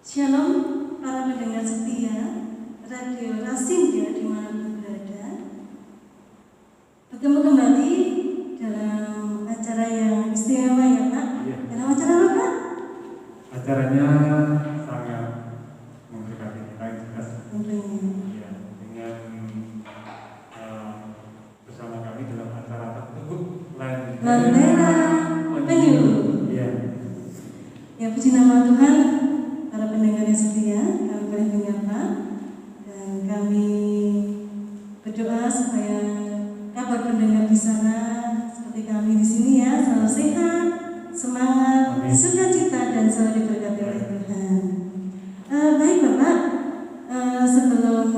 Shalom para pendengar setia Radio Rasinda dimanapun berada. Bertemu kembali dalam acara yang istimewa ya Pak. Iya. Dalam acara apa Pak? Acaranya sangat memberkati kita yang jelas. Tentunya. Ya, dengan bersama kami dalam acara tersebut Lentera Penyuluh. Iya. Ya puji nama Tuhan, para pendengar yang setia, kami boleh menyapa dan kami berdoa supaya kabar pendengar di sana seperti kami di sini ya selalu sehat, semangat, Amin. sukacita dan selalu diberkati oleh Tuhan. Baik Bapak, sebelum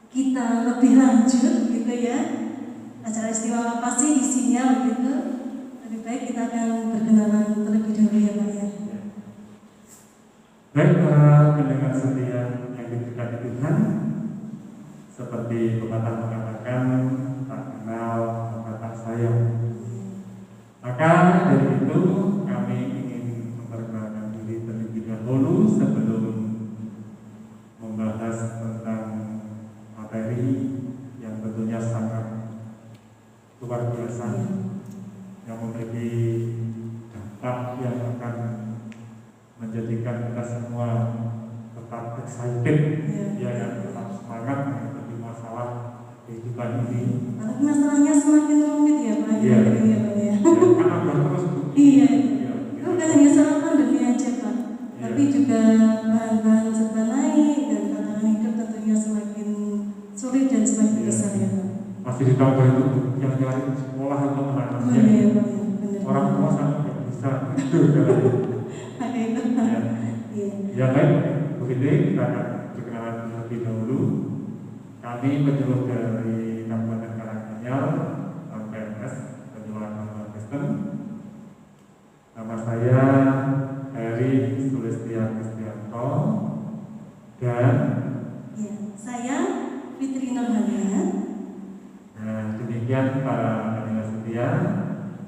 kita lebih lanjut gitu ya, acara istimewa pasti isinya begitu. Lebih baik kita akan berkenalan terlebih dahulu ya Pak ya. Baik para pendengar setia yang diberkati Tuhan, seperti pepatah mengatakan tak kenal maka tak sayang. Maka dari itu kami ingin memperkenalkan diri terlebih dahulu sebelum membahas tentang materi yang tentunya sangat luar biasa, yang memiliki dampak yang akan menjadikan kita semua tetap excited, ya kan, tetap semangat menghadapi masalah kehidupan ini. Karena masalahnya semakin rumit ya Pak. Iya. Ya, Pak ya. Karena terus. Iya. Iya. Bukan hanya soal pandemi aja Pak, Iya. tapi juga bahan-bahan serba naik dan tantangan hidup tentunya semakin sulit dan semakin Iya. besar ya Pak. Masih ditambah itu yang nyari sekolah atau Oh anak-anaknya. iya Pak ya, benar. Orang tua sangat nggak bisa itu kan. Ada itu. Ya. Iya. Ya baik, begitu kita akan perkenalan terlebih dahulu. Kami penyuluh dari Kabupaten Karanganyar, PMS, Penyuluhan Agama Kristen. Nama saya Heri Sulistya Kristianto dan Iya. Saya Fitri Nurhania. demikian para pendengar setia,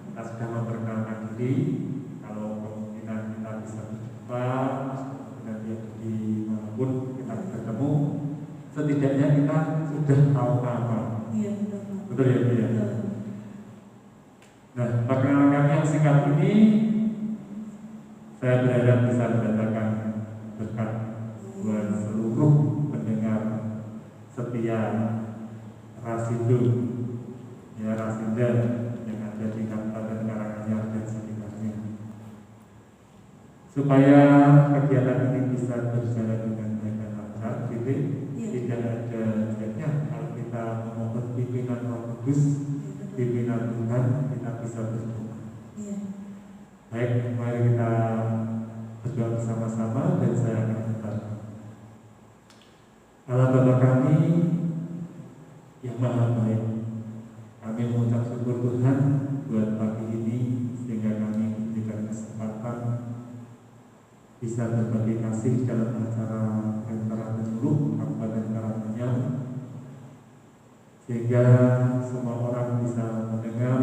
kita sudah memperkenalkan diri. Kalau kemungkinan kita bisa berjumpa, nanti di manapun kita bertemu, setidaknya kita sudah tahu nama. Iya betul Pak. Betul ya Bu ya? Betul. Nah, perkenalan kami yang singkat ini, saya berharap bisa mendatangkan berkat buat seluruh pendengar setia Rasindo, ya Rasinda yang ada di Kabupaten Karanganyar dan sekitarnya, supaya kegiatan ini bisa berjalan dengan baik dan lancar, gitu. Iya. Tidak ada jeleknya kalau kita memohon pimpinan Roh Kudus, pimpinan Tuhan, kita bisa berdoa. Iya. Baik, mari kita berdoa bersama-sama dan saya akan berdoa. Allah Bapa kami yang Maha Baik, kami mengucap syukur Tuhan buat pagi ini sehingga kami diberikan kesempatan bisa berbagi kasih dalam acara Lentera Penyuluh Kabupaten Karanganyar, sehingga semua orang bisa mendengar,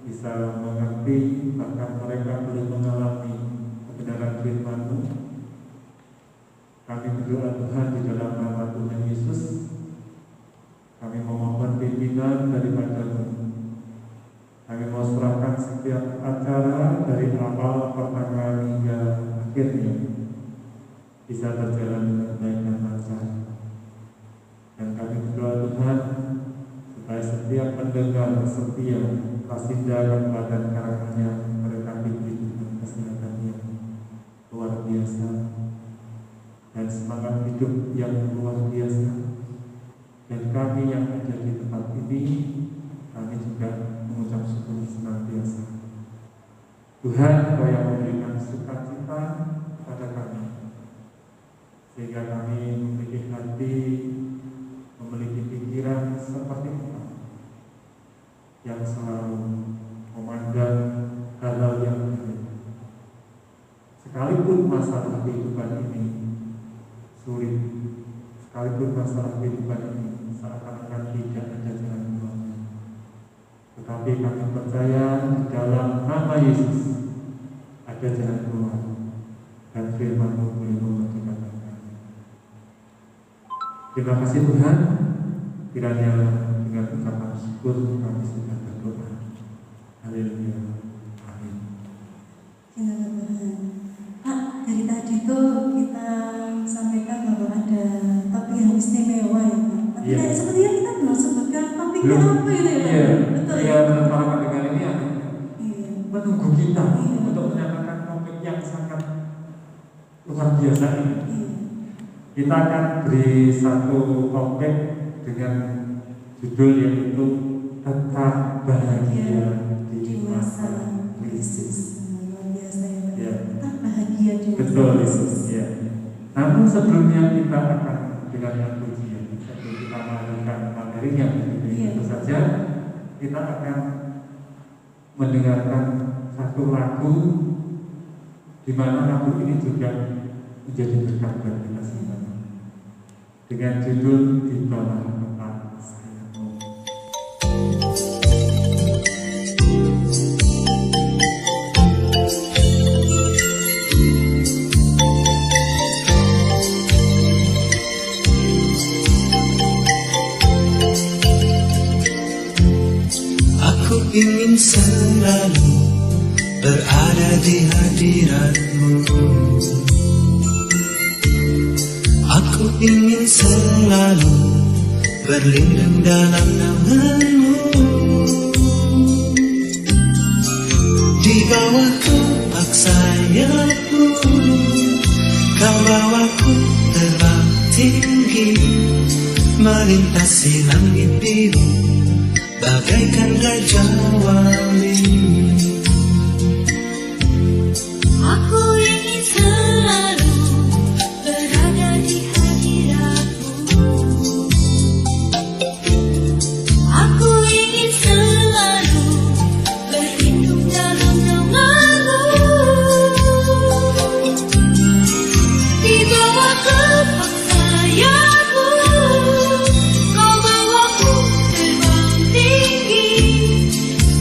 bisa mengerti, bahkan mereka boleh mengalami kebenaran firman-Mu. Kami berdoa Tuhan di dalam nama Tuhan Yesus, kami memohon pimpinan daripada-Mu. Kami mau serahkan setiap acara dari awal pertengahan hingga akhirnya bisa berjalan dengan baik dan lancar. Dan kami berdoa Tuhan supaya setiap pendengar setia Rasinda Kabupaten Karanganyar mereka diberi dengan kesehatan yang luar biasa dan semangat hidup yang luar biasa. Dan kami yang ada di tempat ini, kami juga mengucap syukur senantiasa. Tuhan, Kau yang memberikan sukacita kepada kami, sehingga kami memiliki hati, memiliki pikiran seperti Engkau, yang selalu memandang hal-hal yang baik. Sekalipun masalah kehidupan ini sulit, sekalipun masalah kehidupan ini seakan-akan tidak ada jalan keluarnya, tetapi kami percaya di dalam nama Yesus ada jalan keluar. dan firman-Mu boleh memberkati kami. Terima kasih Tuhan, kiranya dengan ucapan syukur kami sudah berdoa. Haleluya. Amin. Silakan Tuhan. Pak, dari tadi tuh kita sampaikan bahwa ada topik yang istimewa ya Pak. Tapi Iya. kayak sepertinya kita belum sebutkan topiknya Belum. apa itu ya Pak? Iya, Betul iya, ya? menurut para pendengar ini ada Iya. menunggu kita Iya. untuk menyatakan topik yang sangat luar biasa ini. Iya. Kita akan beri satu topik dengan judul yaitu tetap bahagia di masa krisis. Luar biasa ya Pak. Ya. Tetap bahagia di masa Betul itu. krisis. Ya. Namun sebelumnya kita akan dengan pujian sebelum kita melanjutkan materinya Iya. itu saja kita akan mendengarkan satu lagu di mana lagu ini juga menjadi berkat bagi kita semua dengan judul Di Bawah Tempat Sayapmu. Aku ingin selalu berada di hadirat-Mu. Aku ingin selalu berlindung dalam nama-Mu. Di bawah kepak sayap-Mu, Kau bawaku terbang tinggi, melintasi langit biru bagaikan raja wali. Aku ingin selalu berada di hadirat-Mu. Aku ingin selalu berlindung dalam nama-Mu. Di bawah kepak sayap-Mu, Kau bawaku terbang tinggi,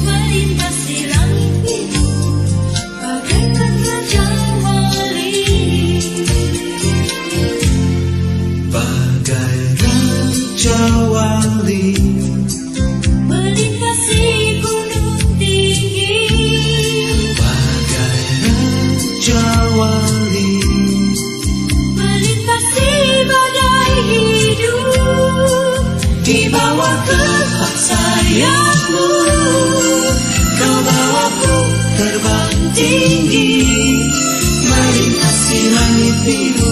melintasi langit biru bagaikan raja wali. Bagai raja wali, Melintasi gunung tinggi, bagai raja wali, melintasi badai hidup. di bawah kepak sayap-Mu, Kau bawaku terbang tinggi, melintasi langit biru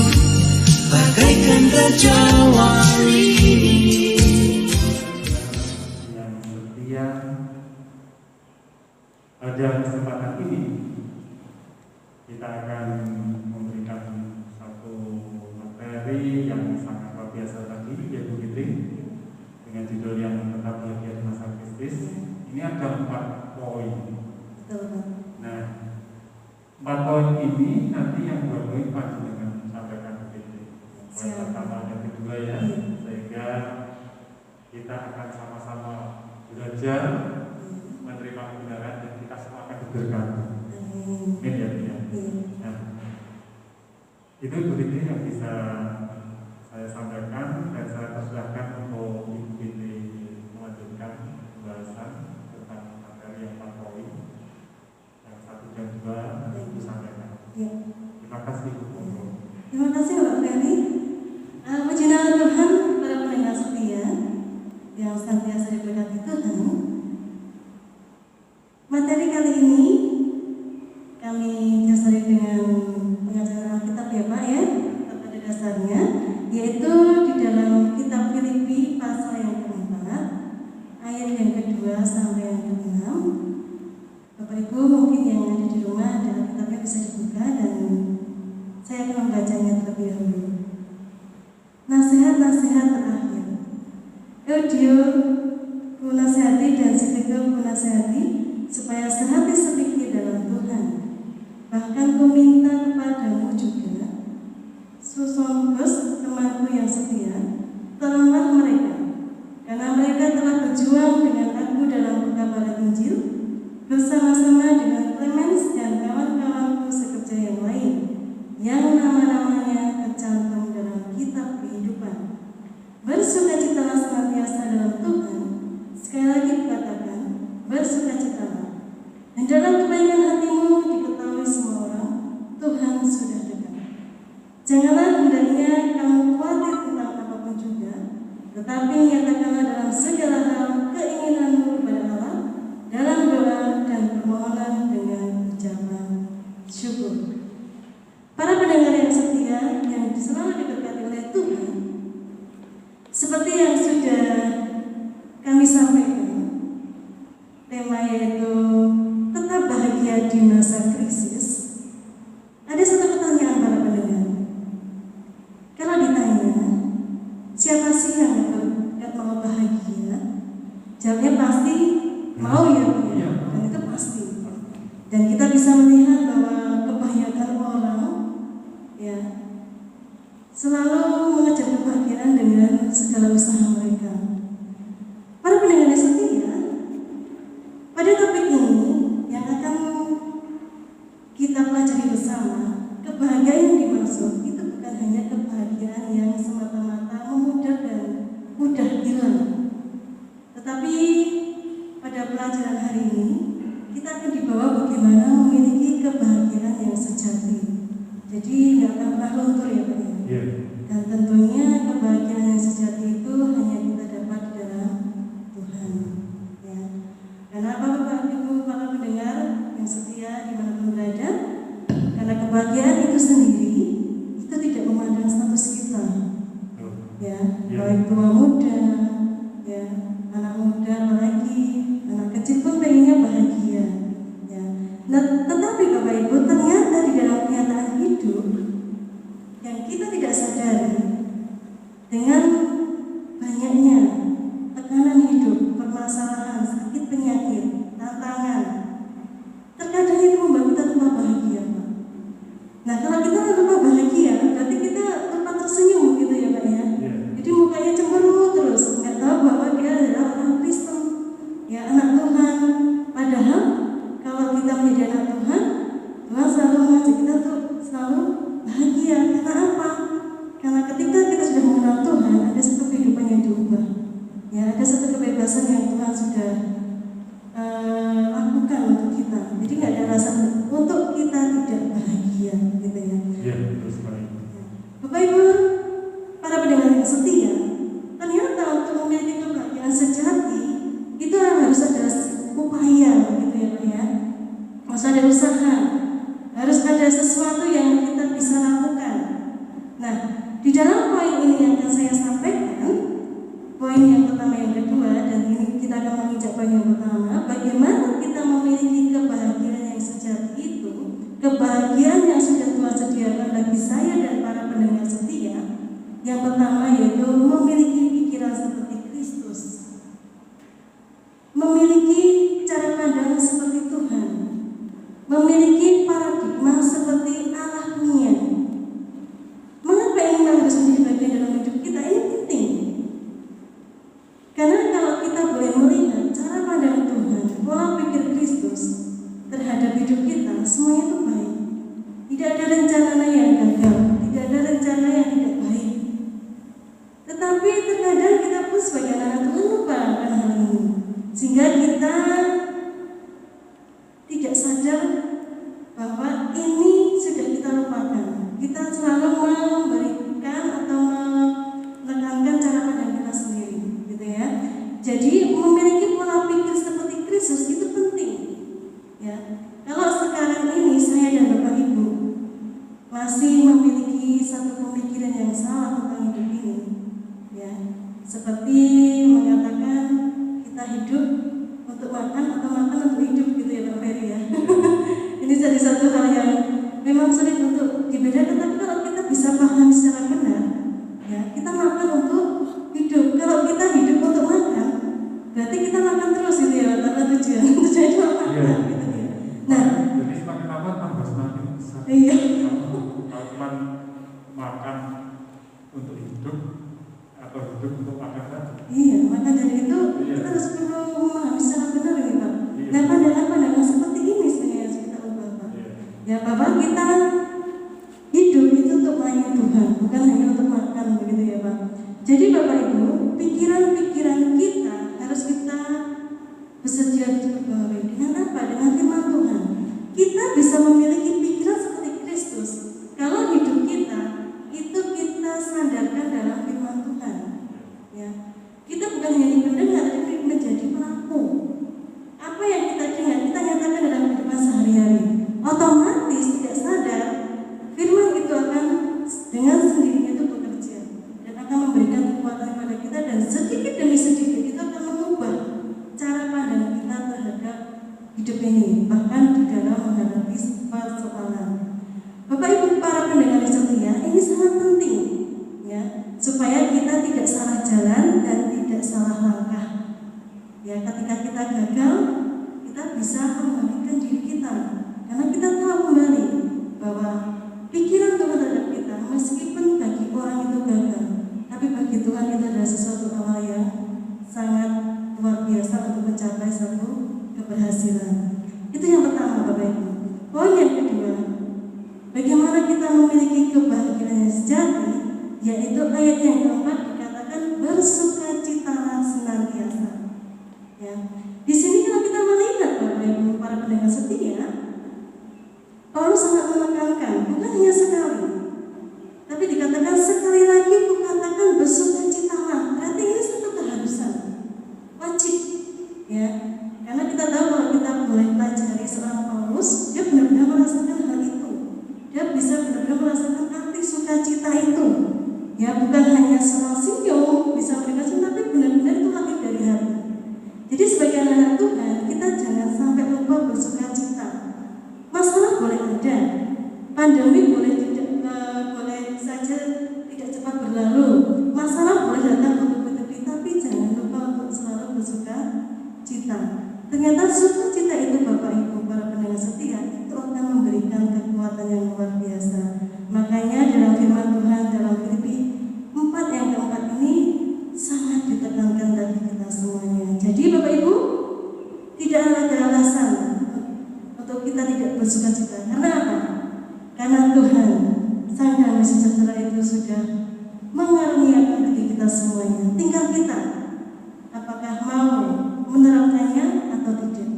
bagaikan raja wali. Yang setia, pada kesempatan ini kita akan memberikan satu materi yang sangat luar biasa tadi, yaitu Fitri, dengan judul yang tetap bahagia di masa krisis. Ini ada 4 poin. Betul Pak. Nah, 4 poin ini nanti yang 2 poin pasti dengan sampaikan ke Fitri. Poin Siap. pertama dan kedua ya, Iya. sehingga kita akan sama-sama belajar menerima kebenaran dan kita semua akan diberkati. Amin. Amin ya, ya. Iya. Nah, itu Ibu Fitri yang bisa saya sampaikan dan saya persilahkan untuk Ibu Fitri melanjutkan pembahasan tentang materi yang 4 poin yang 1 dan 2 Ibu sampaikan. Iya. Terima kasih Ibu. Terima kasih Pak Ferry. Puji nama Tuhan, para pendengar setia yang senantiasa diberkati Tuhan. Materi kali ini kami dasari dengan pengajaran Alkitab ya Pak ya, pada dasarnya, yaitu di dalam kitab Filipi pasal yang keempat, ayat yang kedua sampai yang ke-6. Bapak Ibu mungkin yang ada di rumah ada Alkitabnya bisa dibuka dan saya akan membacanya terlebih dahulu. Nasihat-nasihat terakhir. Eudio ku nasihati dan Sintike ku nasihati supaya sehati sepikir dalam Tuhan. Bahkan ku minta kepadamu juga, Susongkos temanku yang setia, tolonglah mereka, karena mereka telah berjuang dengan aku dalam pekabaran Injil, bersama-sama dengan Clemens dan kawan-kawanku sekerja yang lain, yang Alkitab katakan, bersukacitalah. Dan dalam kebaikan hatimu diketahui semua orang, Tuhan sudah dekat. Janganlah hendaknya kamu khawatir tentang apapun juga, tetapi nyatakanlah dalam segala hal keinginanmu kepada Allah dalam doa dan permohonan dengan ucapan syukur. Para pendengar yang setia yang selalu diberkati oleh Tuhan, seperti yang sudah kami sampaikan, tema yaitu tetap bahagia di masa krisis. Ada satu pertanyaan para pendengar. Kalau ditanya, siapa sih yang gak mau bahagia? Jawabnya pasti mau ya, Bu, ya. Dan itu pasti. Dan kita bisa melihat bahwa kebanyakan orang ya selalu mengejar kebahagiaan dengan segala usaha mereka. Para pendengar yang setia, pada topik ini yang akan kita pelajari bersama, kebahagiaan yang dimaksud itu bukan hanya kebahagiaan yang semata-mata memudar dan mudah hilang. Tetapi pada pelajaran hari ini kita akan dibawa bagaimana memiliki kebahagiaan yang sejati. Jadi nggak akan pernah luntur ya Pak ya. Iya. Dan tentunya kebahagiaan yang sejati itu hanya kita dapat di dalam Tuhan. Ya. Kenapa Bapak Ibu para pendengar yang setia dimanapun berada? Karena kebahagiaan itu sendiri itu tidak memandang status kita. Ya, baik tua muda, ya, anak muda apalagi, anak kecil pun pengennya bahagia. Ya. Nah, tetapi Bapak Ibu ternyata di dalam kenyataan hidup yang kita tidak sadari, dengan banyaknya tekanan hidup, permasalahan, sakit penyakit, tantangan, terkadang itu membuat kita lupa bahagia, Pak. Nah, kalau kita lupa bahagia, berarti kita lupa tersenyum gitu ya Pak ya. Jadi mukanya cemberut terus, nggak tahu bahwa dia adalah orang Kristen, ya anak Tuhan. Padahal kalau kita menjadi anak Tuhan, Tuhan selalu mengajak kita untuk selalu bahagia. Karena apa? Karena ketika kita sudah mengenal Tuhan, ada satu kehidupan yang diubah. Ya, ada satu kebebasan yang Tuhan sudah lakukan untuk kita. Jadi nggak ada alasan untuk kita tidak bahagia, gitu ya. Iya, betul sekali. Bapak Ibu, para pendengar yang setia, ternyata untuk memiliki kebahagiaan sejati itu harus ada upaya, gitu ya Pak ya. Harus ada usaha, harus ada sesuatu yang kita bisa lakukan. Nah, di dalam poin ini yang akan saya sampaikan, poin yang pertama, yang kedua, dan ini kita akan menginjak poin yang pertama, bagaimana kita memiliki kebahagiaan yang sejati itu, kebahagiaan yang sudah Tuhan sediakan bagi saya dan para pendengar setia. Yang pertama yaitu memiliki pikiran seperti Kristus, memiliki cara pandang seperti Tuhan, memiliki paradigma seperti Allah punya. Mengapa ini harus menjadi bagian dalam hidup kita? Ini penting. Karena kalau kita boleh melihat cara pandang Tuhan, pola pikir Kristus terhadap hidup kita, semuanya itu baik. Tidak ada rencana yang gagal, tidak ada rencana yang tidak baik. Tetapi terkadang kita pun sebagai anak Tuhan lupa akan hal ini, sehingga kita tidak sadar bahwa ini sudah kita lupakan. Kita selalu memberikan atau menekankan cara pandang kita sendiri, gitu ya. Jadi memiliki pola pikir seperti Kristus itu penting, ya. Kalau sekarang ini saya dan Bapak Ibu masih memiliki satu pemikiran yang salah tentang hidup ini, ya, seperti mengatakan kita hidup untuk makan atau makan untuk hidup, gitu ya Pak Ferry ya. Ini jadi satu hal yang memang sulit untuk dibedakan, tapi kalau kita bisa paham secara benar, ya, kita makan untuk hidup. Kalau kita hidup untuk makan, berarti kita makan terus, gitu ya, tanpa tujuan. Tujuannya cuma makan, gitu ya. Nah, jadi semakin lama tambah semakin besar. iya. Kalau cuma makan untuk hidup atau hidup untuk makan saja. Iya, maka dari itu kita harus perlu memahami secara benar ini Pak. Dan pandangan-pandangan seperti ini sebenarnya harus kita ubah Pak. Ya Bapak, kita hidup itu untuk melayani Tuhan, bukan hanya untuk makan, begitu ya Pak. Jadi Bapak Ibu, pikiran-pikiran kita harus kita hidup ini, bahkan di dalam menghadapi persoalan. Bapak Ibu para pendengar yang setia, ini sangat penting ya, supaya kita tidak salah jalan dan tidak salah langkah. Ya, ketika kita gagal, kita bisa membalikkan diri kita, karena kita tahu kembali bahwa pikiran Tuhan terhadap kita, meskipun bagi orang itu gagal, tapi bagi Tuhan itu adalah sesuatu hal yang sangat luar biasa untuk mencapai satu keberhasilan. Itu yang pertama, Bapak Ibu. Poin yang kedua, bagaimana kita memiliki kebahagiaan yang sejati, yaitu ayat yang keempat dikatakan bersukacitalah senantiasa. Ya, di sini kalau kita melihat Bapak Ibu para pendengar setia, Paulus sangat menekankan bukan hanya sekali, tapi dikatakan sekali lagi kukatakan bersukacitalah. Berarti ini satu keharusan, wajib, ya. Karena kita tahu kalau kita boleh pelajari seorang Paulus, dia benar-benar merasakan hal itu. Dia bisa benar-benar merasakan arti sukacita itu. Ya, bukan hanya soal senyum, bisa mereka tapi benar-benar itu lahir dari hati. Jadi sebagai anak Tuhan, kita jangan sampai lupa bersukacita. Masalah boleh ada, pandemi boleh boleh saja tidak cepat berlalu, masalah boleh datang bertubi-tubi, tapi jangan lupa untuk selalu bersukacita. Ternyata sukacita itu Bapak Ibu para pendengar setia itu akan memberikan kekuatan yang luar biasa. Makanya dalam firman Tuhan dalam Filipi 4 yang keempat ini sangat ditekankan bagi kita semuanya. Jadi Bapak Ibu, tidak ada alasan untuk kita tidak bersukacita. Karena apa? Karena Tuhan Sang Damai Sejahtera itu sudah mengaruniakan bagi kita semuanya. Tinggal kita apakah mau menerapkannya atau tidak.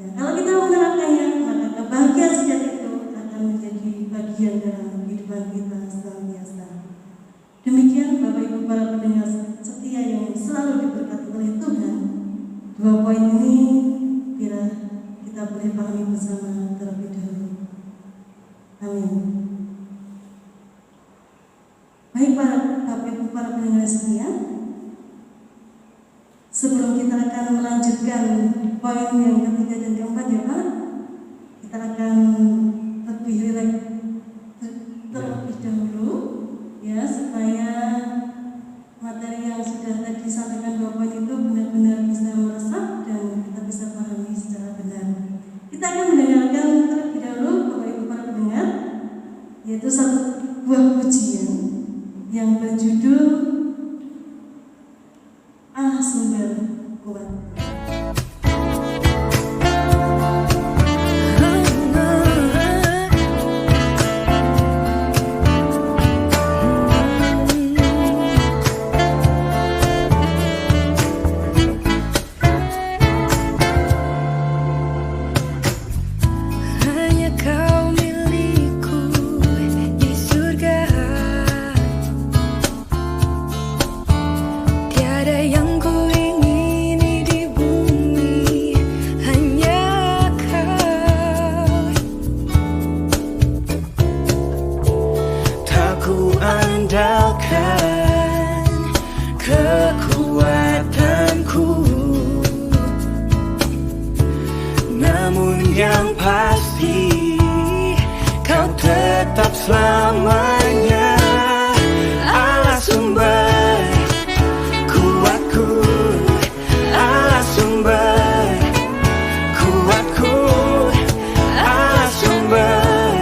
Ya, kalau kita menerapkannya, maka kebahagiaan sejati itu akan menjadi bagian dalam kehidupan kita senantiasa. Demikian Bapak Ibu para pendengar setia yang selalu diberkati oleh Tuhan. 2 poin ini kira kita boleh pahami bersama terlebih dahulu. Amin. Baik Bapak Ibu para pendengar setia, sebelum kita akan melanjutkan poin yang ketiga dan keempat ya Pak, kita akan lebih rileks terlebih dahulu ya, supaya materi yang sudah tadi disampaikan 2 poin itu benar-benar bisa meresap dan kita bisa pahami secara benar. Kita akan mendengarkan terlebih dahulu Bapak Ibu para pendengar, yaitu satu buah pujian yang berjudul Allah Sumber Kuat. Hanya Kau milikku di surga, tiada yang ku ingini di bumi, hanya Kau. Tak ku andalkan kekuatanku, namun yang pasti Kau tetap selamanya Allah sumber kuatku, Allah sumber kuatku, Allah sumber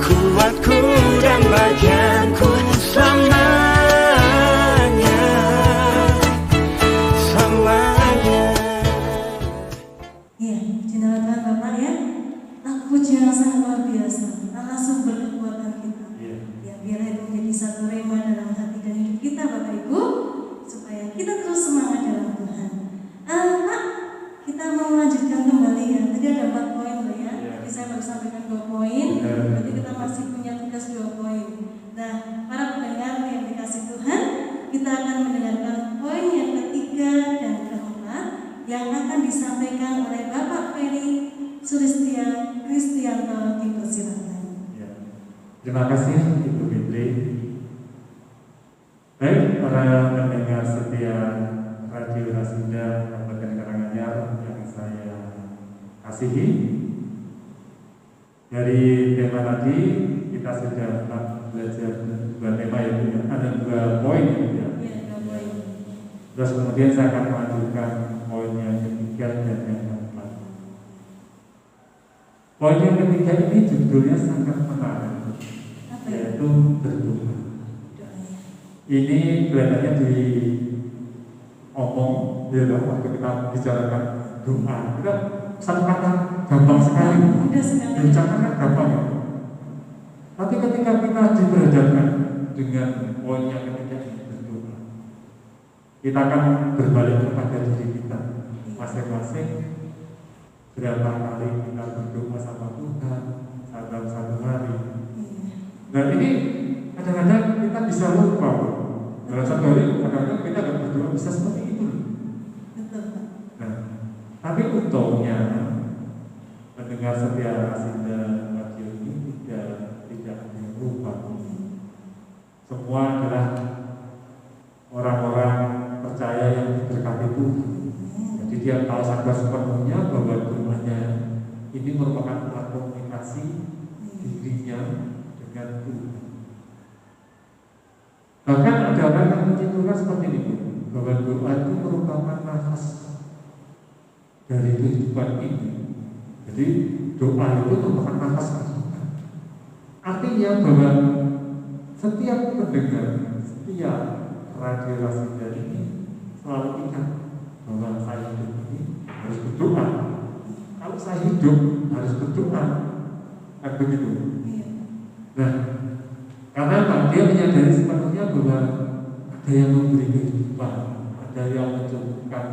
kuatku dan bagianku selamanya, selamanya. Iya, jendela Tuhan Bapak ya. Lagu pujian yang sangat luar biasa. Allah sumber kekuatan kita. Ya, biar itu menjadi satu rema dalam hati dan hidup kita Bapak Ibu, supaya kita terus semangat dalam Tuhan. Pak, kita mau melanjutkan kembali ya. Tadi ada 4 poin loh ya. Tadi saya baru sampaikan 2 poin. Berarti kita masih punya tugas 2 poin. Nah, para pendengar yang dikasih Tuhan, kita akan mendengarkan poin yang ketiga dan keempat yang akan disampaikan oleh Bapak Ferry Sulistian Kristianto. Dipersilakan. Ya. Terima kasih Ibu Fitri. Baik para pendengar setia Radio Rasinda Kabupaten Karanganyar yang saya kasih kasihi. Dari tema tadi kita sudah belajar dua tema ya, ada 2 poin ya. Terus kemudian saya akan melanjutkan poin yang ketiga dan yang keempat. Poin yang ketiga ini judulnya sangat menarik, yaitu berdoa. Ini kelihatannya di omong ya, waktu kita bicarakan doa, kita satu kata gampang sekali, diucapkan kan gampang ya. Tapi ketika kita diperhadapkan dengan poin yang ketiga ini berdoa, kita akan berbalik kepada diri kita masing-masing. Berapa kali kita berdoa sama Tuhan dalam satu hari? Dan ini kadang-kadang kita bisa lupa. Dalam satu hari kadang-kadang kita tidak berdoa bisa seperti itu. Nah, tapi untungnya mendengar setia Rasinda radio ini tidak ada yang lupa. Semua adalah orang-orang percaya yang diberkati Tuhan. Jadi dia tahu sadar sepenuhnya bahwa doanya ini merupakan alat komunikasi dirinya dengan Tuhan. Bahkan ada orang yang menyimpulkan seperti ini, bahwa doa itu merupakan nafas dari kehidupan ini. Jadi doa itu merupakan nafas kehidupan. Artinya bahwa setiap pendengar, setiap radio Rasinda ini selalu ingat bahwa saya hidup ini harus berdoa. Kalau saya hidup harus berdoa, kan begitu. Nah, karena dia menyadari sepenuhnya bahwa ada yang memberi kehidupan, ada yang mencukupkan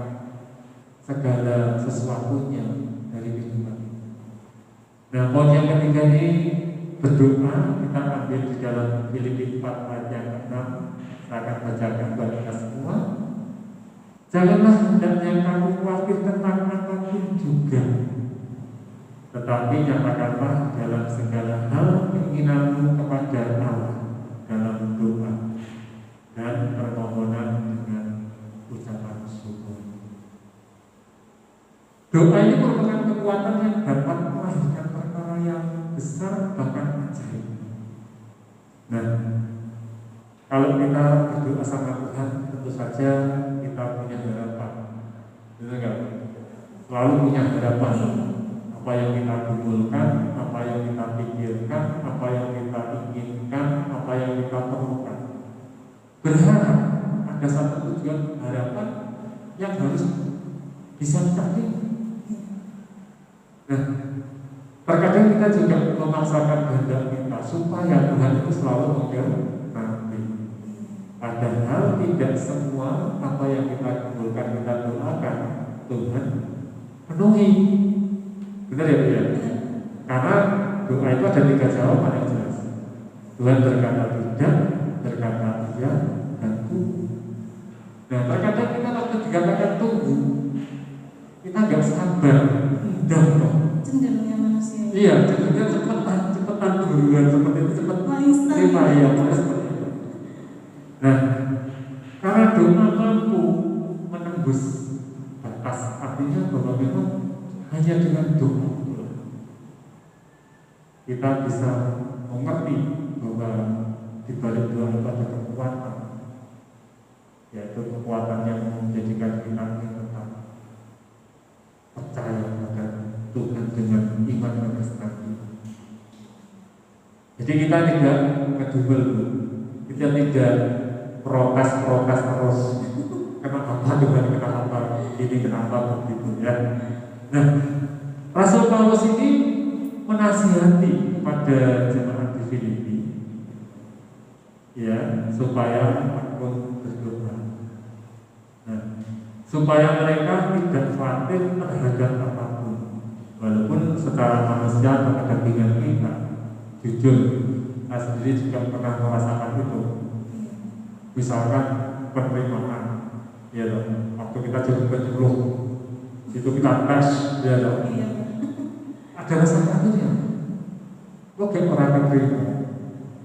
segala sesuatunya dari kehidupan. Nah, poin yang ketiga ini berdoa kita ambil di dalam Filipi 4 ayat yang ke-6. Saya akan bacakan buat kita semua. Janganlah hendaknya kamu khawatir tentang apapun juga, tetapi nyatakanlah dalam segala hal keinginanmu kepada Allah dalam doa dan permohonan dengan ucapan syukur. Doa ini merupakan kekuatan yang dapat melahirkan perkara yang besar bahkan ajaib. Nah, kalau kita berdoa sama Tuhan, tentu saja kita punya harapan. Benar nggak? Selalu punya harapan. Apa yang kita gumulkan, apa yang kita pikirkan, apa yang kita inginkan, apa yang kita perlukan, berharap ada satu tujuan harapan yang harus bisa kita. Nah, terkadang kita juga memaksakan kehendak kita supaya Tuhan itu selalu menggenapi. Padahal tidak semua apa yang kita kumpulkan, kita doakan Tuhan penuhi. Benar ya, ya? Karena doa itu ada 3 jawaban yang jelas. Tuhan berkata tidak, berkata iya, dan tunggu. Nah, terkadang kita waktu dikatakan tunggu, kita nggak sabar, mudah kok. Cenderungnya manusia. Iya, cenderungnya cepetan buruan seperti itu, cepat terima ya, seperti itu. Nah, karena doa mampu menembus batas, artinya bahwa memang hanya dengan doa kita bisa mengerti bahwa di balik doa itu ada kekuatan, yaitu kekuatan yang menjadikan kita tetap percaya pada Tuhan dengan iman dan kesaksian. Jadi kita tidak ngedumel, kita tidak protes terus. Kenapa Tuhan, kenapa ini, kenapa begitu ya. Nah, Rasul Paulus ini menasihati kepada jemaat di Filipi, ya, supaya takut berdoa. Nah, supaya mereka tidak khawatir terhadap apapun, walaupun secara manusia atau kedagingan kita, jujur, saya sendiri juga pernah merasakan itu. Misalkan penerimaan, ya, waktu kita jadi penyuluh, itu kita tes, ya, ada rasa takutnya. Kok kayak orang keterima,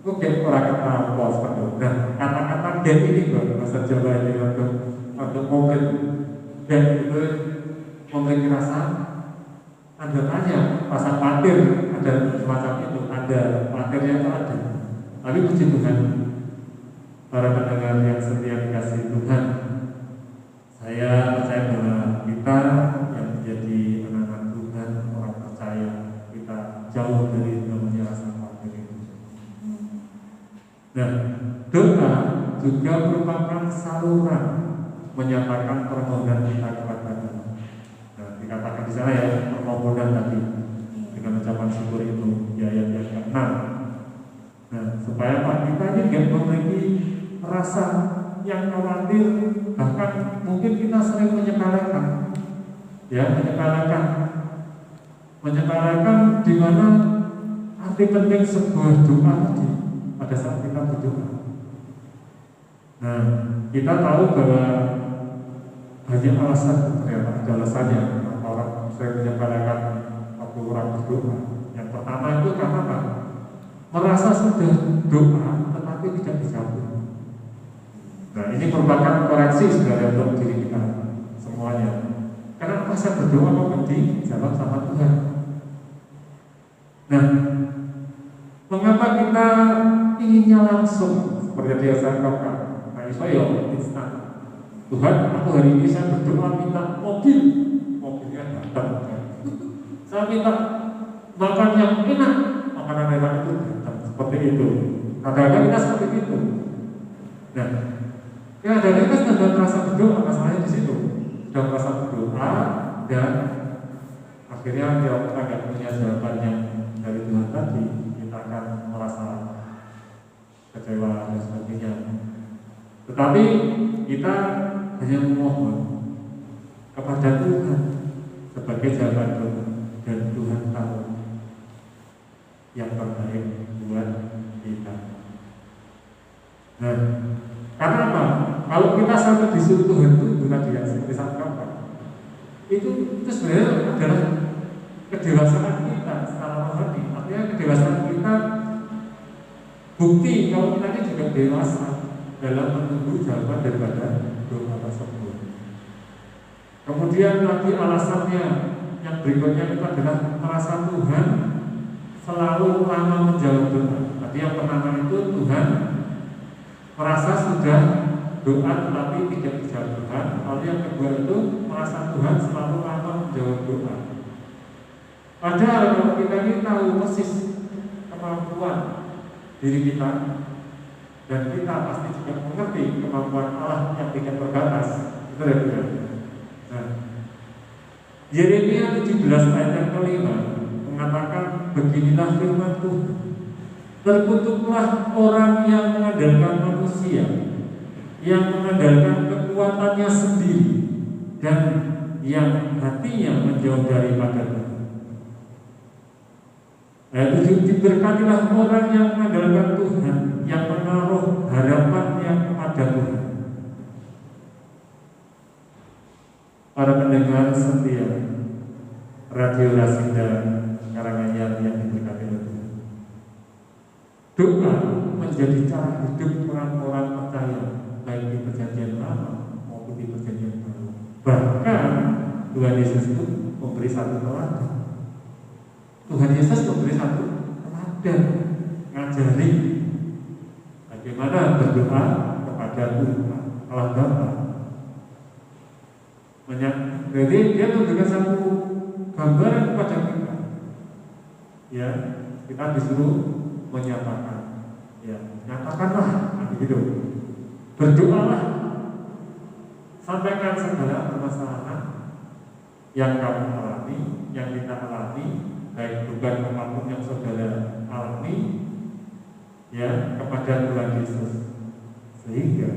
kok kayak orang ketawa seperti itu. Nah, kata-kata dan ini loh, bahasa Jawa ini untuk mungkin dan itu memiliki rasa Anda tanya, rasa khawatir ada semacam itu, ada khawatirnya itu ada. Tapi puji Tuhan, para pendengar yang setia dikasih Tuhan, saya percaya bahwa kita yang menjadi anak-anak Tuhan, orang percaya, kita jauh dari namanya rasa khawatir itu. Nah, doa juga merupakan saluran menyatakan permohonan kita kepada Allah. Nah, dikatakan di sana ya, permohonan tadi dengan ucapan syukur itu di ayat yang ke-6. Nah, supaya apa? Kita ini tidak memiliki rasa yang khawatir, bahkan mungkin kita sering menyepelekan, ya, menyepelekan di mana arti penting sebuah doa tadi pada saat kita berdoa. Nah, kita tahu bahwa banyak alasan, ternyata ada alasannya orang sering menyepelekan waktu orang berdoa. Yang pertama itu karena apa? Merasa sudah doa tetapi tidak dijawab. Nah, ini merupakan koreksi sebenarnya untuk diri kita semuanya. Karena saya berdoa kok dijawab sama Tuhan. Nah, mengapa kita inginnya langsung seperti yang saya katakan? Nah, saya instan. Tuhan, aku hari ini saya berdoa minta mobilnya datang. Saya minta makan yang enak, makanan enak itu datang. Seperti itu. Kadang-kadang kita seperti itu. Nah, ya dari kita sudah merasa berdoa, masalahnya di situ. Sudah merasa berdoa dan akhirnya kalau kita tidak punya jawaban yang dari Tuhan tadi, kita akan merasa kecewa dan sebagainya. Tetapi kita hanya memohon kepada Tuhan sebagai jawaban doa, dan Tuhan tahu yang terbaik buat kita. Nah, karena apa? Kalau kita sampai disuruh Tuhan itu bukan dia seperti saat kapan. Itu sebenarnya adalah kedewasaan kita secara rohani. Artinya kedewasaan kita bukti kalau kita ini juga dewasa dalam menunggu jawaban daripada doa tersebut. Kemudian lagi alasannya yang berikutnya itu adalah merasa Tuhan selalu lama menjawab doa. Tadi yang pertama itu Tuhan merasa sudah doa tetapi tidak dijawab Tuhan. Lalu yang kedua itu merasa Tuhan selalu lama menjawab doa. Padahal kalau kita ini tahu persis kemampuan diri kita, dan kita pasti juga mengerti kemampuan Allah yang tidak terbatas. Itu ya Tuhan. Nah, Yeremia 17 ayat yang kelima mengatakan, beginilah firman Tuhan, terkutuklah orang yang mengandalkan manusia, yang mengandalkan kekuatannya sendiri, dan yang hatinya menjauh daripada Tuhan. Ayat 7, diberkatilah orang yang mengandalkan Tuhan, yang menaruh harapannya kepada Tuhan. Para pendengar setia Radio Rasinda Karanganyar yang diberkati Tuhan, doa menjadi cara hidup orang-orang percaya, baik di perjanjian lama maupun di perjanjian baru. Bahkan Tuhan Yesus itu memberi satu teladan. Tuhan Yesus memberi satu teladan, ngajari bagaimana berdoa kepada Tuhan Allah Bapa. Jadi dia memberikan satu gambaran kepada kita. Ya, kita disuruh menyatakan, ya, nyatakanlah, begitu. Berdoalah, sampaikan segala permasalahan yang kamu alami, yang kita alami, baik bukan apapun yang saudara alami, ya, kepada Tuhan Yesus, sehingga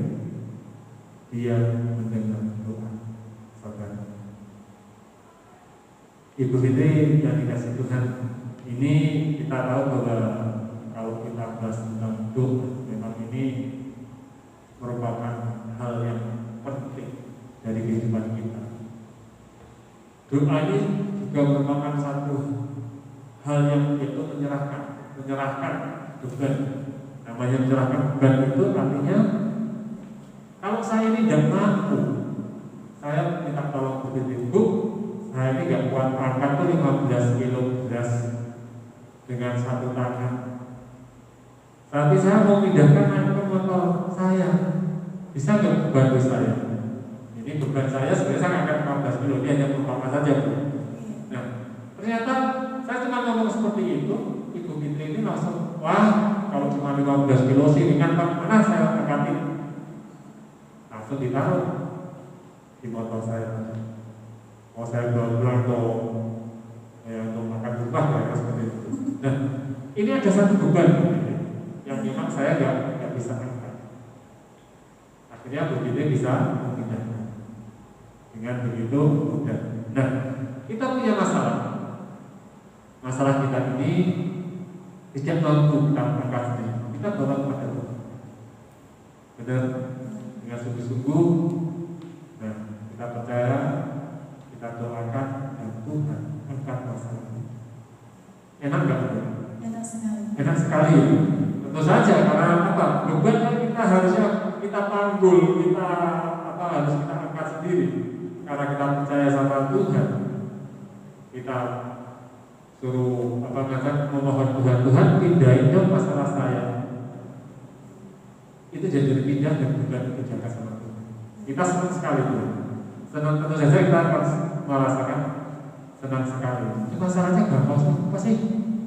Dia mendengar doa saudara. Ibu Fitri yang dikasih Tuhan, ini kita tahu bahwa kalau kita bahas tentang doa, memang ini merupakan hal yang penting dari kehidupan kita. Doa ini juga merupakan satu hal yang itu menyerahkan beban. Namanya menyerahkan beban itu artinya kalau saya ini tidak mampu, saya minta tolong Bu, Nah ini nggak kuat angkat tuh 15 kilo beras dengan satu tangan. Tapi saya mau pindahkan ke motor saya, bisa nggak bantu saya? Ini beban saya sebenarnya saya angkat 15 kilo, ini hanya perumpamaan saja Bu. Nah ternyata saya cuma ngomong seperti itu, Ibu Fitri ini langsung, wah kalau cuma 15 kilo sih ringan Pak, mana saya angkatin? Langsung ditaruh di motor saya. Oh saya pulang untuk makan buah ya seperti itu. Nah ini ada satu beban yang memang saya nggak bisa angkat. Akhirnya begitu bisa memindahkan dengan begitu mudah. Nah kita punya masalah kita ini tidak mampu kita angkat sendiri. Kita bawa kepada Tuhan. Benar dengan sungguh-sungguh. Nah kita percaya, kita doakan dan Tuhan angkat masalah ini. Enak nggak Bu? Enak sekali. Enak sekali. Tentu saja karena apa? Beban kan kita harusnya kita panggul, kita harus kita angkat sendiri. Karena kita percaya sama Tuhan, kita suruh memohon Tuhan pindahin dong masalah saya. Itu jadi pindah dan beban itu jaga sama Tuhan. Kita senang sekali Tuhan. Senang tentu saja kita akan merasakan senang sekali. Itu masalahnya gampang sih, pasti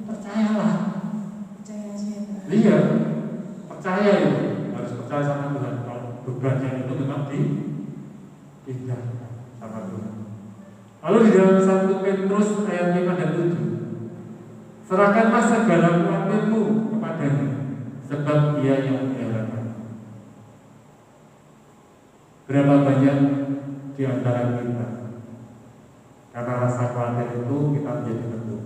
percayalah. Percaya aja ya Pak. Iya, percaya itu harus percaya sama Tuhan. Kalau bebannya itu memang dipindahkan sama Tuhan. Lalu di dalam 1 Petrus ayat 5 dan 7, serahkanlah segala khawatirmu kepadanya, sebab Dia yang memeliharakan. Berapa banyak di antara kita karena rasa khawatir itu kita menjadi betul,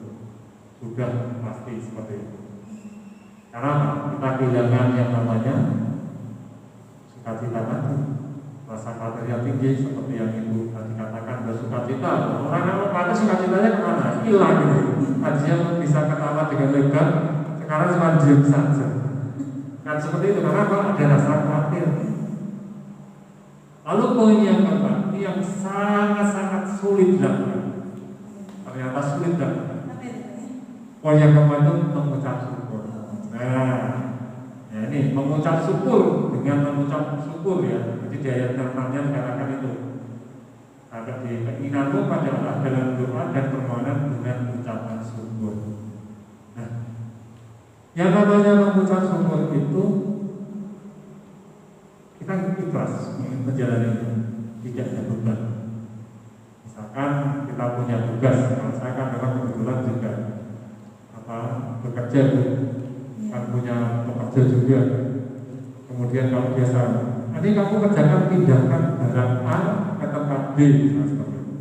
sudah pasti seperti itu. Karena kita kehilangan yang namanya sukacita tadi, rasa khawatir yang tinggi seperti yang Ibu tadi katakan, bersukacita. Orang khawatir sukacitanya kemana? Hilang gitu. Tadinya bisa ketawa dengan lebar, sekarang cuma diam saja. Kan seperti itu karena ada rasa khawatir. Lalu poin yang keempat, ini yang sangat-sangat sulit dilakukan. Ternyata sulit dilakukan. Poin yang keempat itu mengucap syukur. Nah, ya ini mengucap syukur dengan mengucap syukur ya. Jadi di ayat 6-nya dikatakan itu. Ada di keinginanmu pada Allah dalam doa dan permohonan dengan ucapan syukur. Nah, yang namanya mengucap syukur itu kita ikhlas menjalani itu, tidak ada beban. Misalkan kita punya tugas, kalau saya kan memang kebetulan juga bekerja, kan punya pekerja juga. Kemudian kalau biasa, nanti kamu kerjakan pindahkan barang A ke tempat B, seperti itu.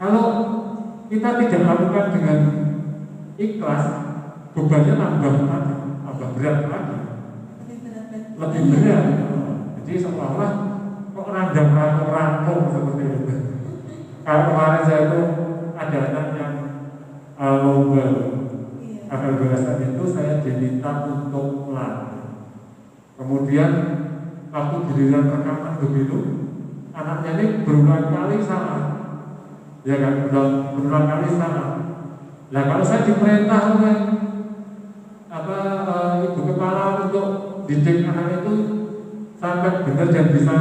Kalau kita tidak lakukan dengan ikhlas, bebannya tambah berat lagi, lebih berat. Jadi seolah-olah kok rampung seperti itu. Kalau kemarin saya itu ada anak yang lomba FL12 itu saya diminta untuk latih. Kemudian waktu giliran rekaman begitu, anaknya ini berulang kali salah. Ya kan, berulang kali salah. Nah kalau saya diperintah oleh ibu kepala untuk didik anak itu sampai benar dan bisa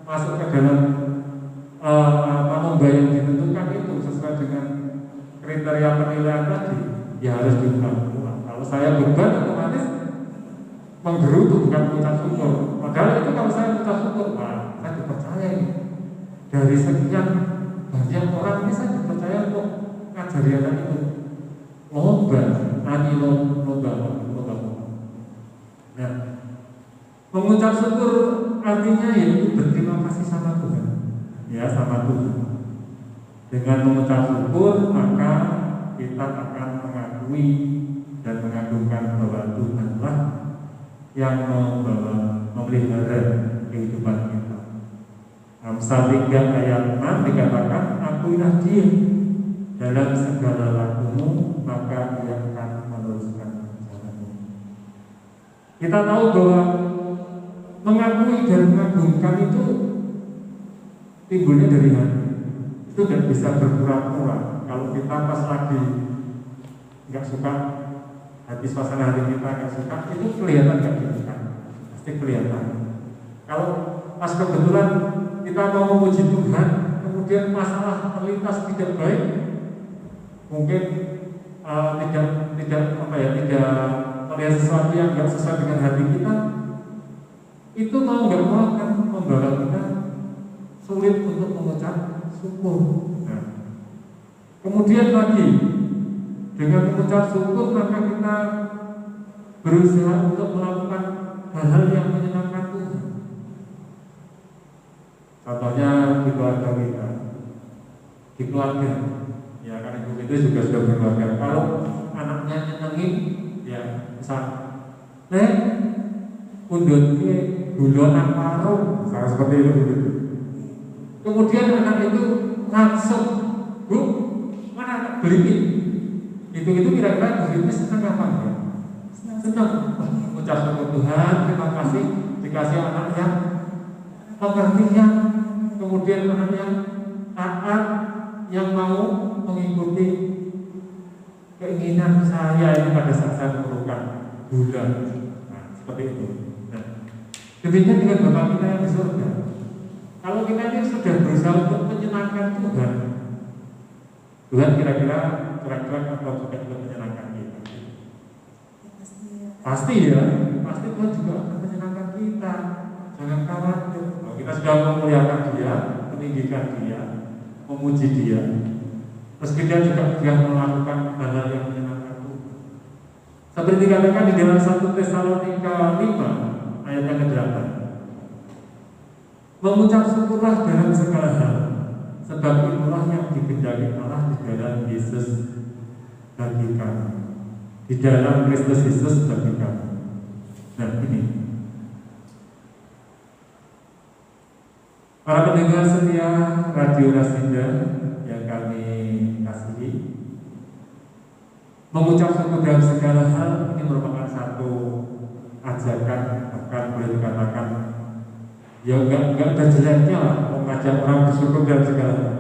masuk ke dalam lomba yang ditentukan itu sesuai dengan kriteria penilaian tadi, ya harus diulang. Kalau saya beban otomatis menggerutu bukan mengucap syukur. Padahal itu kalau saya mengucap syukur, wah saya dipercaya ini. Dari sekian banyak orang ini saya dipercaya untuk ngajari anak itu lomba, nyanyi lomba. Nah, mengucap syukur artinya yaitu berterima kasih sama Tuhan, ya sama Tuhan. Dengan mengucap syukur maka kita akan mengakui dan mengagungkan bahwa Tuhanlah yang memelihara kehidupan kita. Amsal 3 ayat 6 dikatakan, akuilah Dia dalam segala lakumu, maka Dia akan meneruskan jalanmu. Kita tahu bahwa mengakui dan mengagungkan itu timbulnya dari hati. itu tidak bisa berpura-pura. Kalau kita pas lagi nggak suka, hati suasana hati kita nggak suka, itu kelihatan nggak suka, pasti kelihatan. Kalau pas kebetulan kita mau memuji Tuhan, kemudian masalah terlintas tidak baik, mungkin tidak melihat sesuatu yang nggak sesuai dengan hati kita, itu mau nggak mau akan membawa kita sulit untuk mengucap syukur. Nah, kemudian lagi dengan mengucap syukur maka kita berusaha untuk melakukan hal-hal yang menyenangkan Tuhan. Contohnya di keluarga kita, di keluarga, ya kan ibu itu juga sudah berkeluarga. Kalau anaknya nyenengin, ya misal, undutnya gula nang warung, misalnya seperti itu. Kemudian anak itu langsung, Bu, mana anak beliin? Itu kira-kira beliinnya senang apa ya? Senang. Ucap syukur Tuhan, terima kasih dikasih anak yang pengertian, kemudian anak yang taat, yang mau mengikuti keinginan saya ini pada saat saya memerlukan gula. Nah, seperti itu. Nah, demikian dengan Bapak kita yang di surga. Kalau kita ini sudah berusaha untuk menyenangkan Tuhan, Tuhan kira-kira atau juga ikut menyenangkan kita. Pasti ya, pasti Tuhan juga akan menyenangkan kita. Jangan khawatir. Kalau kita sudah memuliakan Dia, meninggikan Dia, memuji Dia, meski Dia juga melakukan hal-hal yang menyenangkan Tuhan. Seperti dikatakan di dalam 1 Tesalonika 5 ayat yang ke-8. Mengucap syukurlah dalam segala hal, sebab itulah yang dikehendaki Allah di dalam Yesus bagi kami, di dalam Kristus Yesus bagi kami. Nah ini, para pendengar setia Radio Rasinda yang kami kasihi, mengucap syukur dalam segala hal ini merupakan satu ajakan, bahkan boleh dikatakan ya enggak ada jeleknya lah mengajak orang bersyukur dalam segala hal.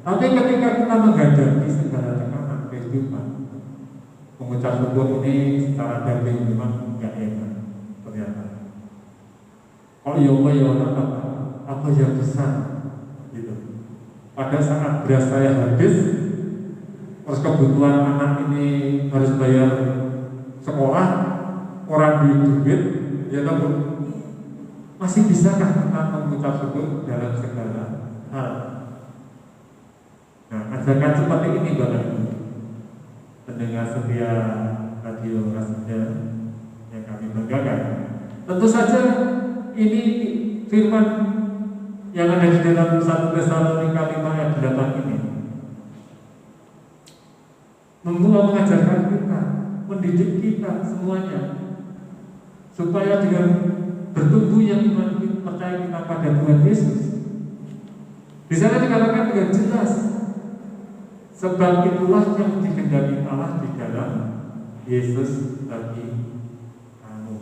Tapi ketika kita menghadapi segala tekanan kehidupan, mengucap syukur ini secara daging memang enggak enak ternyata. Kok apa yang besar gitu. Pada saat beras saya habis, terus kebutuhan anak ini harus bayar sekolah, orang duit, ya tahu. Masih bisakah kita mengucap syukur dalam segala hal? Nah, ajakan seperti ini Bapak Ibu, pendengar setia Radio Rasinda yang kami banggakan. Tentu saja ini firman yang ada di dalam 1 Tesalonika 5 ayat 8 ini mengajarkan kita, mendidik kita semuanya supaya dengan bertumbuhnya iman percaya kita pada Tuhan Yesus. Di sana dikatakan dengan jelas, sebab itulah yang dikehendaki Allah di dalam Yesus bagi kamu.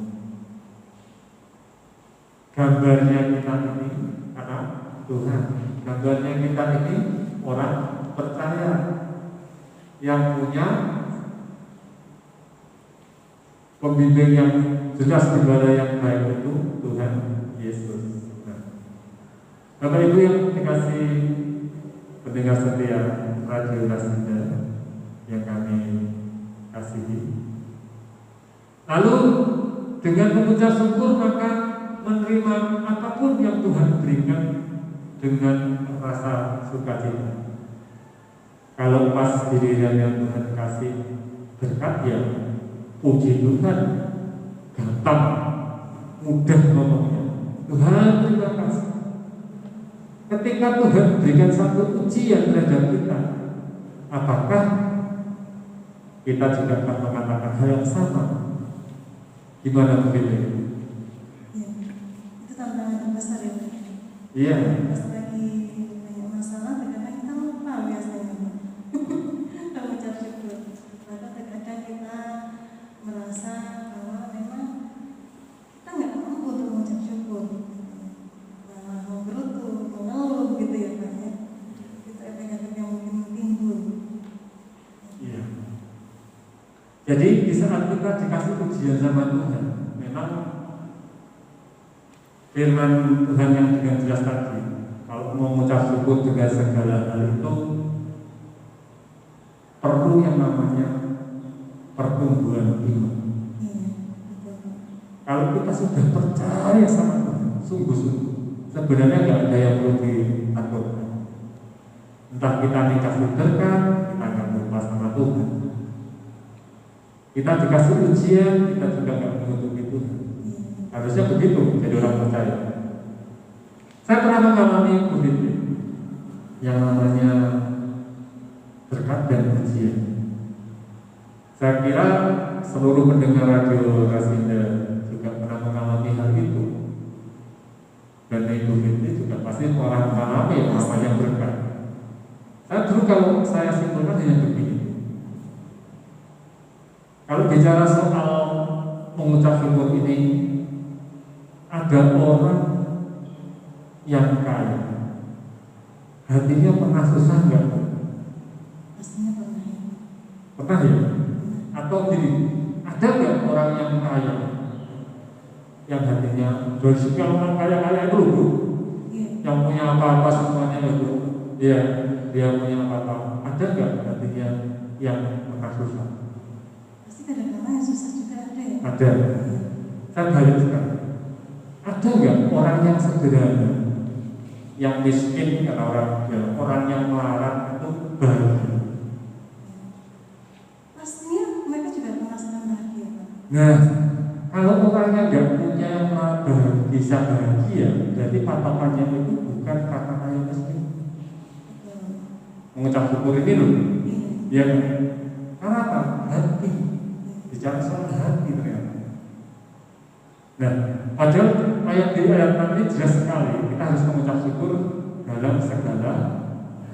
Gambarnya kita ini anak Tuhan. Gambarnya kita ini orang percaya yang punya pembimbing yang jelas ibadah yang baik itu Tuhan Yesus. Nah, Bapak Ibu yang dikasih pendengar setia Radio Rasinda yang kami kasihi, lalu dengan mengucap syukur maka menerima apapun yang Tuhan berikan dengan rasa sukacita. Kalau pas giliran yang Tuhan kasih berkat ya puji Tuhan, gampang, mudah ngomongnya. Tuhan terima kasih. Ketika Tuhan berikan satu ujian terhadap kita, apakah kita juga akan mengatakan hal yang sama? Gimana begitu? Ya, itu tantangan besar ya. Iya. Pas lagi banyak masalah, terkadang kita lupa biasanya mengucap syukur. Maka terkadang kita merasa bahwa memang kita nggak mampu untuk mengucap syukur, malah menggerutu, mengeluh gitu ya Pak ya. Kita Jadi di saat kita dikasih ujian sama Tuhan, memang firman Tuhan yang dengan jelas tadi, kalau mau mengucap syukur dengan segala hal itu perlu yang namanya pertumbuhan iman. Kalau kita sudah percaya sama Tuhan, sungguh-sungguh, sebenarnya nggak ada yang perlu ditakutkan. Entah kita dikasih berkat, kita nggak lupa sama Tuhan. Kita dikasih ujian, kita juga nggak menutupi Tuhan. Harusnya begitu jadi orang percaya. Saya pernah mengalami begitu yang namanya berkat dan ujian. Saya kira seluruh pendengar radio Rasinda juga pernah mengalami hal itu. Dan itu juga pasti orang mengalami yang namanya berkat. Saya dulu kalau saya simpulkan hanya begini. Kalau bicara soal mengucap syukur ini, ada orang yang kaya, hatinya pernah susah nggak? Pastinya pernah. Pernah ya? Atau gini, ada nggak orang yang kaya, yang hatinya kalau orang kaya itu loh, yang punya apa-apa semuanya itu, dia punya apa-apa. Ada nggak hatinya yang pernah susah? Pasti kadang-kadang yang susah juga ada ya. Ada. Saya balik sekarang. Ada nggak orang yang sederhana, yang miskin karena orang yang melarat itu bahagia? Pastinya mereka juga merasakan bahagia, Pak. Nah, kalau orangnya nggak punya bisa bahagia, jadi patokannya itu bukan karena kaya miskin. Mengucap syukur ini loh, ya kan? Karena apa? Hati. Bicara soal hati ternyata. Nah, padahal ayat 6 ini jelas sekali. Kita harus mengucap syukur dalam segala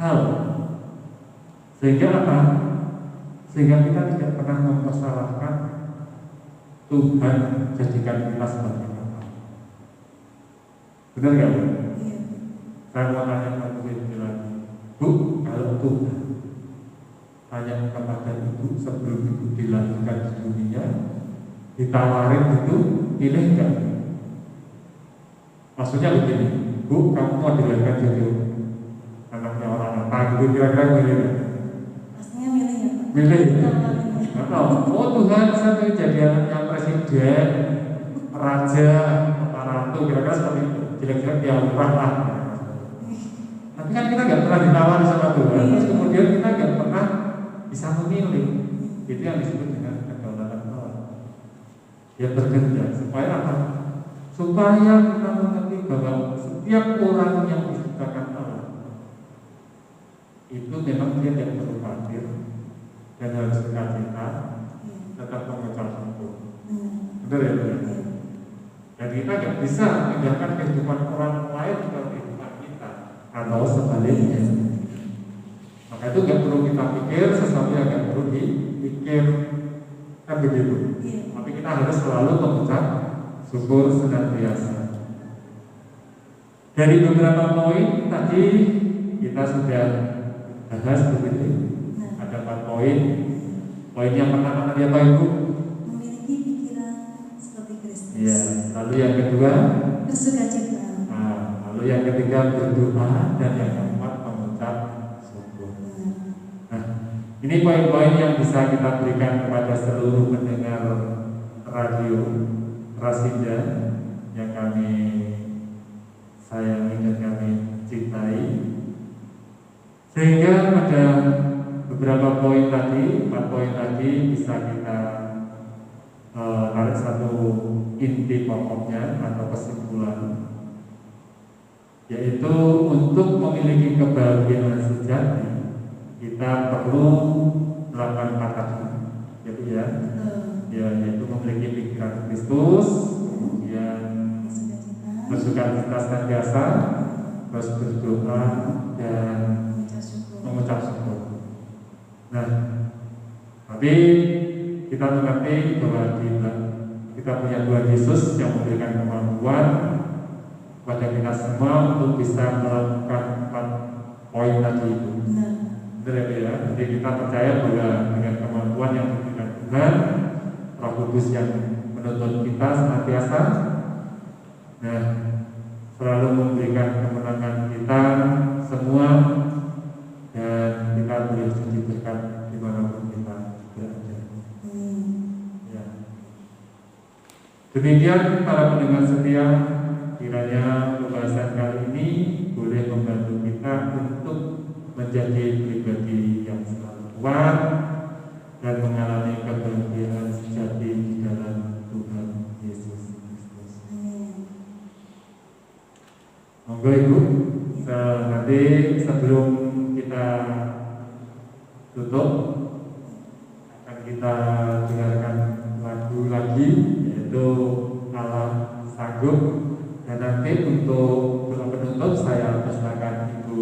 hal. Sehingga apa? Sehingga kita tidak pernah mempersalahkan Tuhan jadikan kita sebagai apa. Benar nggak Bu? Iya. Saya mau tanya satu lagi, Bu, kalau Tuhan tanya kepada ibu sebelum ibu dilahirkan di dunia, ditawarin itu, pilih nggak? Maksudnya begini, Bu, kamu mau dilahirkan jadi anaknya orang apa gitu, kira-kira milih nggak? Pastinya milih ya, Pak. Milih. Kalau Oh Tuhan, saya ingin jadi anaknya presiden, raja, ratu, kira-kira seperti itu. Kira-kira dia murah lah. Tapi kan kita nggak pernah ditawari sama Tuhan, terus kemudian kita nggak pernah bisa memilih. Itu yang disebut dengan kedaulatan Allah. Dia bekerja supaya apa? Supaya kita mengerti bahwa setiap orang yang diciptakan Allah itu memang dia tidak perlu khawatir dan harus sukacita, tetap mengucap syukur. Benar ya, benar. Dan kita nggak bisa memindahkan kehidupan orang lain ke kehidupan kita atau sebaliknya. Maka itu nggak perlu kita pikir, sesuatu yang nggak perlu dipikir, kan begitu. Tapi kita harus selalu mengucap syukur senantiasa. Dari beberapa poin tadi kita sudah bahas begitu. Ada 4 poin. Poin yang pertama tadi apa Ibu? memiliki pikiran seperti Kristus. Iya. Lalu yang kedua, Bersukacita. lalu yang ketiga berdoa, dan yang keempat mengucap syukur. Nah, ini poin-poin yang bisa kita berikan kepada seluruh pendengar radio Rasinda yang kami sayangi dan kami cintai. Sehingga pada beberapa poin tadi, 4 poin tadi bisa kita tarik satu inti pokoknya atau kesimpulan, yaitu untuk memiliki kebahagiaan sejati kita perlu melakukan 4 tadi, yaitu memiliki pikiran Kristus, kemudian bersukacita senantiasa, terus berdoa dan mengucap syukur. Nah, tapi kita mengerti bahwa kita punya Tuhan Yesus yang memberikan kemampuan kepada kita semua untuk bisa melakukan 4 poin tadi itu. Benar ya, Bu ya. Jadi kita percaya bahwa dengan kemampuan yang diberikan Tuhan, Roh Kudus yang menuntun kita senantiasa, nah, selalu memberikan kemenangan kita semua, dan kita boleh jadi berkat dimanapun kita berada. Ya. Demikian para pendengar setia, kiranya pembahasan kali ini boleh membantu kita untuk menjadi pribadi yang selalu kuat dan mengalami kebahagiaan sejati di dalam Tuhan Yesus Kristus. Monggo Ibu, nanti sebelum kita tutup akan kita dengarkan lagu lagi, yaitu Allah Sanggup, dan nanti untuk doa penutup saya persilakan Ibu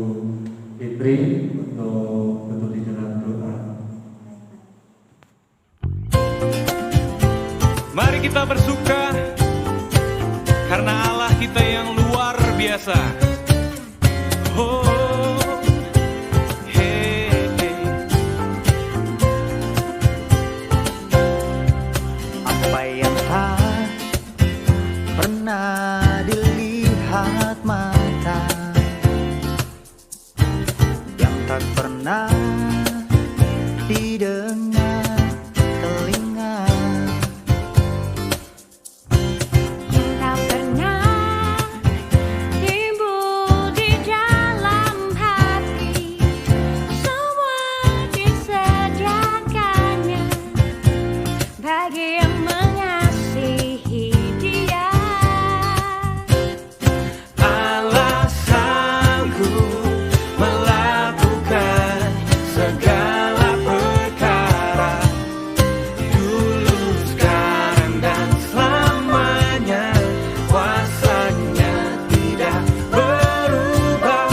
Fitri untuk tutup di dalam doa. Mari kita bersuka karena Allah kita yang luar biasa. Oh, hey, hey. Apa yang tak pernah dilihat mata, yang tak pernah didengar telinga, Yang tak pernah timbul di dalam hati, semua disediakannya bagi yang mengasihi Dia. Allah sanggup melakukan segala perkara, dulu, sekarang, dan selamanya. Kuasanya tidak berubah.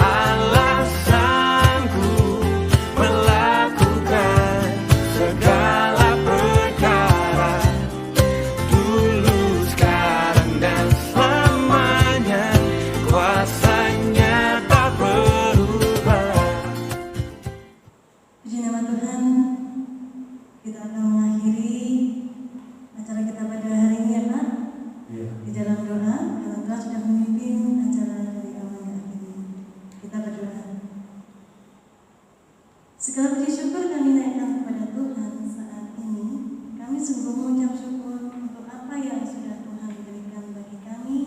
Allah sanggup melakukan segala perkara, dulu, sekarang, dan selamanya. Kuasanya tak berubah. Puji nama Tuhan, kita akan mengakhiri acara kita pada hari ini ya Pak, Iya. di dalam doa, karena Tuhan sudah memimpin acara dari awal ke akhir ini. Kita berdoa. Segala puji syukur kami naikkan kepada Tuhan saat ini. Kami sungguh mengucap syukur untuk apa yang sudah Tuhan berikan bagi kami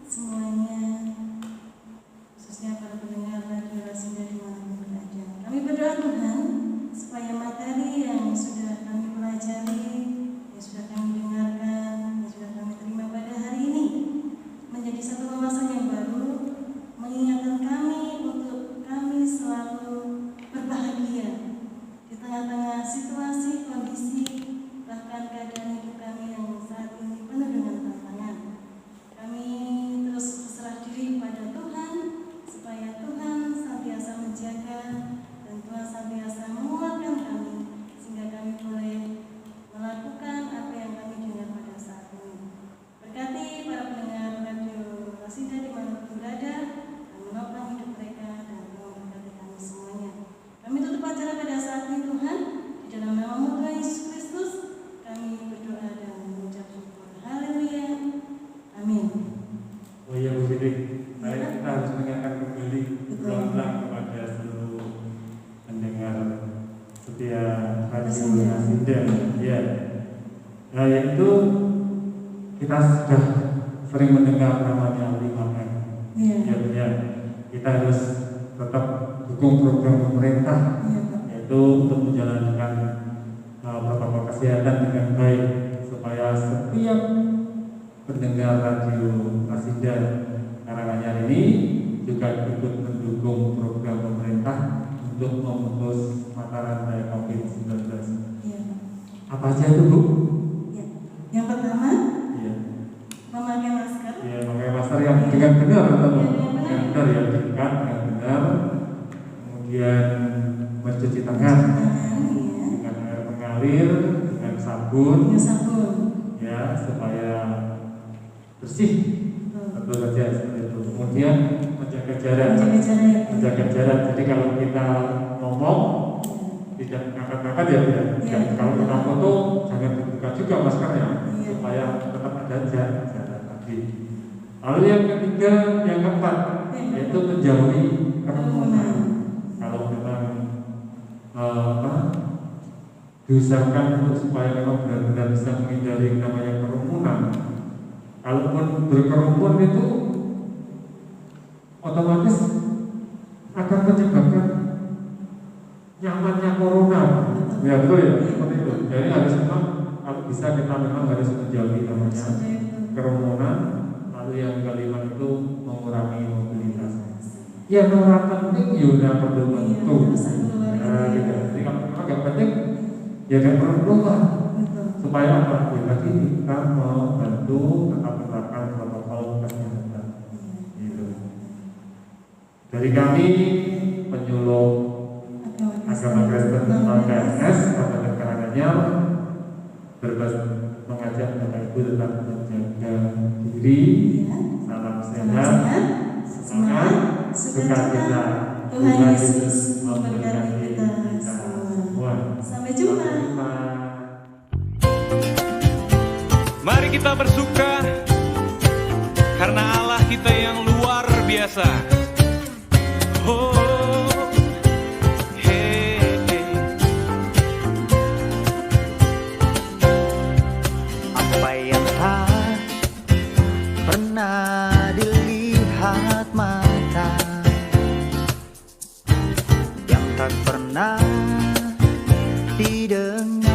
semuanya, khususnya para pendengar radio Rasinda dimanapun berada. Kami berdoa Tuhan supaya materi yang sudah kami pelajari, yang sudah kami dengarkan, yang sudah kami terima pada hari ini menjadi satu wawasan yang baru, mengingatkan kami untuk kami selalu berbahagia di tengah-tengah situasi, kondisi, bahkan keadaan hidup kami yang saat ini penuh dengan tantangan. Kami terus berserah diri kepada Tuhan supaya Tuhan senantiasa menjaga dan Tuhan senantiasa menguatkan kami sehingga kami boleh melakukan apa yang kami dengar pada saat ini. Berkati para pendengar radio Rasinda dimanapun berada dan menopang hidup mereka dan memberkati kami semuanya. Kami tutup acara pada saat ini Tuhan, di dalam nama Tuhan Yesus Kristus kami berdoa dan mengucap syukur. Haleluya. Amin. Oh iya Bu Fitri, kita harus mengingatkan kembali berulang-ulang kepada seluruh pendengar setia radio Rasinda. Ya, nah, yaitu kita sudah sering mendengar namanya 5M. Iya. Ya, ya. Kita harus tetap dukung program pemerintah, Iya, Pak. yaitu untuk menjalankan protokol kesehatan dengan baik supaya setiap pendengar radio Rasinda Karanganyar ini juga ikut mendukung program pemerintah untuk memutus mata rantai COVID-19. Iya, Pak. Apa aja itu Bu? Ya. Yang pertama, Iya. memakai masker. Ya, pakai masker yang dengan benar, atau Iya, dengan benar ya, dekat dengan benar. Kemudian mencuci tangan Tangan, ya. dengan air mengalir, dengan sabun, Dengan sabun. ya, supaya bersih. Betul. Tentu saja seperti itu. Kemudian menjaga jarak. Menjaga jarak. Menjaga jarak. Jadi kalau kita mau ngomong, tidak ngangkat-ngangkat ya, ya. Iya. Kalau kita foto jangan dibuka juga maskernya Iya. supaya tetap ada jarak tadi. Lalu yang ketiga, yang keempat, yaitu menjauhi kerumunan. Kalau memang diusahakan untuk supaya memang benar-benar bisa menghindari namanya kerumunan. Kalaupun berkerumun itu otomatis akan menyebabkan nyamannya corona. Ya betul ya, seperti itu. Jadi harus memang kalau bisa kita memang harus menjauhi namanya kerumunan. Lalu yang kelima itu mengurangi mobilitas. Ya orang penting ya perlu bentuk. Ya, gitu. Jadi kalau memang nggak penting ya nggak perlu keluar. Supaya apa? Ya tadi kita membantu tetap menerapkan protokol kesehatan. Gitu. Dari kami penyuluh agama Kristen KNS Kabupaten Karanganyar mengajak Bapak Ibu tetap menjaga diri, salam sehat, semangat, sukacita. Tuhan Yesus memberkati kita semua. Sampai jumpa. Mari kita bersuka karena Allah kita yang luar biasa. Oh, hey, hey. Apa yang tak pernah dilihat mata, yang tak pernah didengar